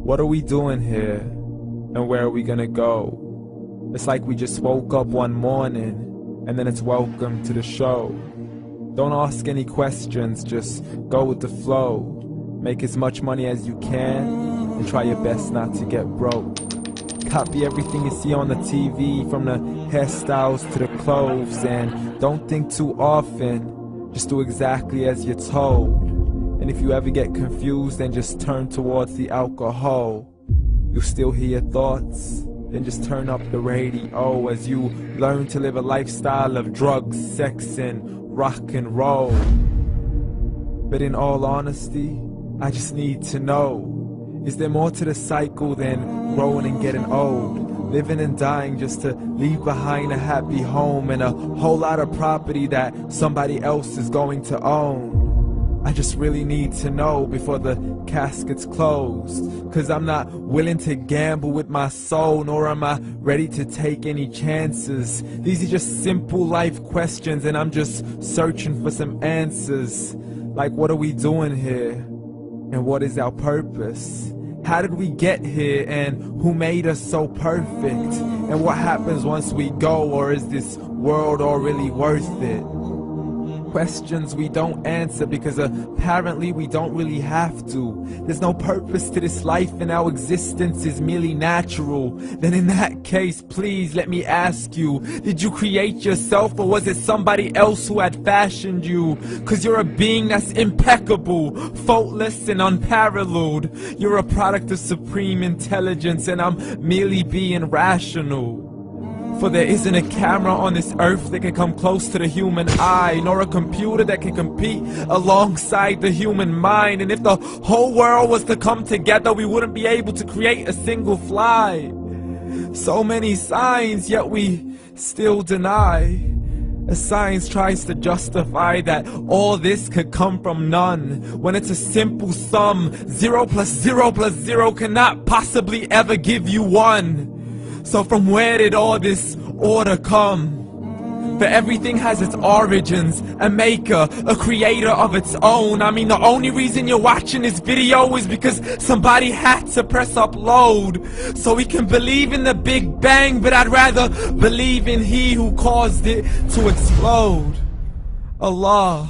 What are we doing here? And where are we gonna go? It's like we just woke up one morning and then it's welcome to the show. Don't ask any questions, just go with the flow. Make as much money as you can and try your best not to get broke. Copy everything you see on the TV, from the hairstyles to the clothes, and don't think too often, just do exactly as you're told. And if you ever get confused, then just turn towards the alcohol. You'll still hear your thoughts, then just turn up the radio as you learn to live a lifestyle of drugs, sex, and rock and roll. But in all honesty, I just need to know, is there more to the cycle than growing and getting old? Living and dying just to leave behind a happy home and a whole lot of property that somebody else is going to own. I just really need to know before the casket's closed, 'cause I'm not willing to gamble with my soul, nor am I ready to take any chances. These are just simple life questions and I'm just searching for some answers. Like, what are we doing here? And what is our purpose? How did we get here, and who made us so perfect? And what happens once we go, or is this world all really worth it? Questions we don't answer because apparently we don't really have to. There's no purpose to this life and our existence is merely natural. Then in that case, please let me ask you, did you create yourself or was it somebody else who had fashioned you? 'Cause you're a being that's impeccable, faultless and unparalleled. You're a product of supreme intelligence and I'm merely being rational. For there isn't a camera on this earth that can come close to the human eye, nor a computer that can compete alongside the human mind. And if the whole world was to come together, we wouldn't be able to create a single fly. So many signs, yet we still deny. As science tries to justify that all this could come from none, when it's a simple sum. 0 plus 0 plus 0 cannot possibly ever give you 1. So from where did all this order come? For everything has its origins, a maker, a creator of its own. I mean, the only reason you're watching this video is because somebody had to press upload. So we can believe in the Big Bang, but I'd rather believe in He who caused it to explode. Allah,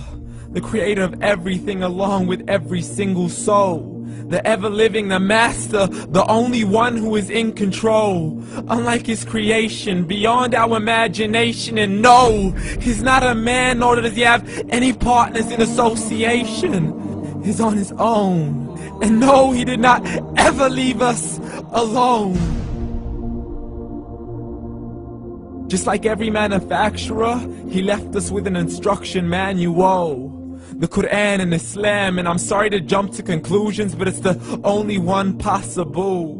the creator of everything along with every single soul. The ever-living, the master, the only one who is in control. Unlike his creation, beyond our imagination. And no, he's not a man, nor does he have any partners in association. He's on his own. And no, he did not ever leave us alone. Just like every manufacturer, he left us with an instruction manual. The Quran and Islam, and I'm sorry to jump to conclusions, but it's the only one possible.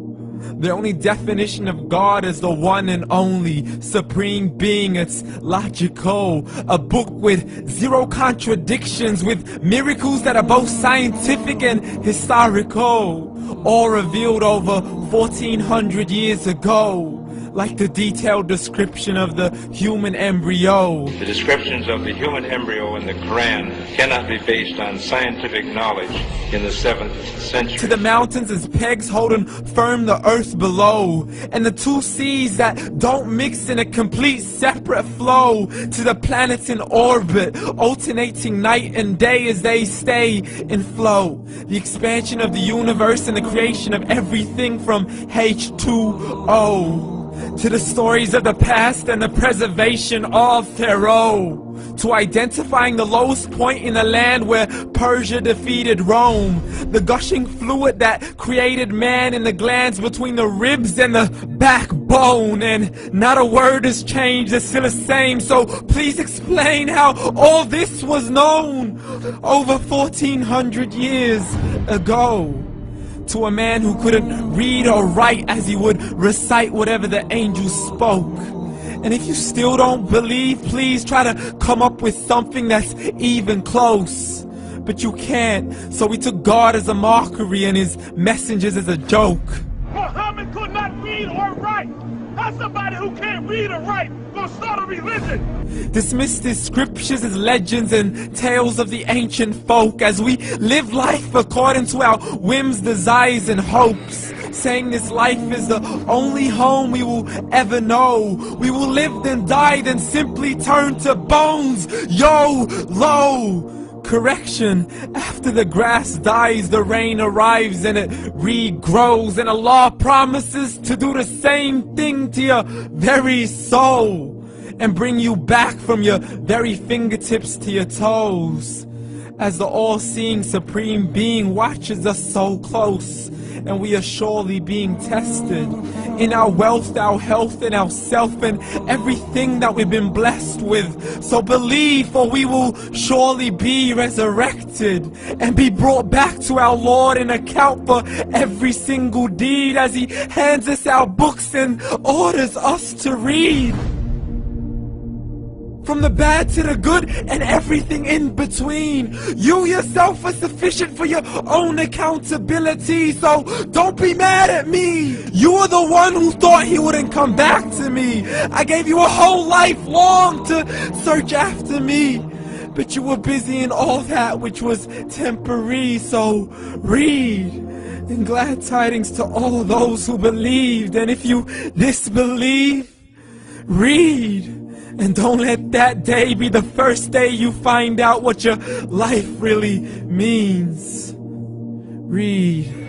The only definition of God is the one and only supreme being. It's logical, a book with 0 contradictions, with miracles that are both scientific and historical, all revealed over 1400 years ago. Like the detailed description of the human embryo. The descriptions of the human embryo in the Quran cannot be based on scientific knowledge in the 7th century. To the mountains as pegs holding firm the earth below, and the 2 seas that don't mix in a complete separate flow. To the planets in orbit, alternating night and day as they stay in flow. The expansion of the universe and the creation of everything from H2O. To the stories of the past and the preservation of Pharaoh. To identifying the lowest point in the land where Persia defeated Rome. The gushing fluid that created man in the glands between the ribs and the backbone. And not a word has changed, it's still the same. So please explain how all this was known over 1400 years ago. To a man who couldn't read or write as he would recite whatever the angels spoke. And if you still don't believe, please try to come up with something that's even close. But you can't, so we took God as a mockery and his messengers as a joke. Muhammad could not read or write. How's somebody who can't read or write gonna start a religion? Dismiss the scriptures as legends and tales of the ancient folk as we live life according to our whims, desires, and hopes. saying this life is the only home we will ever know. We will live then die then simply turn to bones. YOLO! Correction, after the grass dies, the rain arrives and it regrows, and Allah promises to do the same thing to your very soul and bring you back from your very fingertips to your toes, as the all-seeing supreme being watches us so close, and we are surely being tested in our wealth, our health, and our self, and everything that we've been blessed with. So believe, for we will surely be resurrected and be brought back to our Lord and account for every single deed, as He hands us our books and orders us to read. From the bad to the good and everything in between. You yourself are sufficient for your own accountability, so don't be mad at me. You are the one who thought He wouldn't come back to me. I gave you a whole life long to search after me, but you were busy in all that which was temporary. So read, and glad tidings to all those who believed, and if you disbelieve, read. And don't let that day be the first day you find out what your life really means. Read.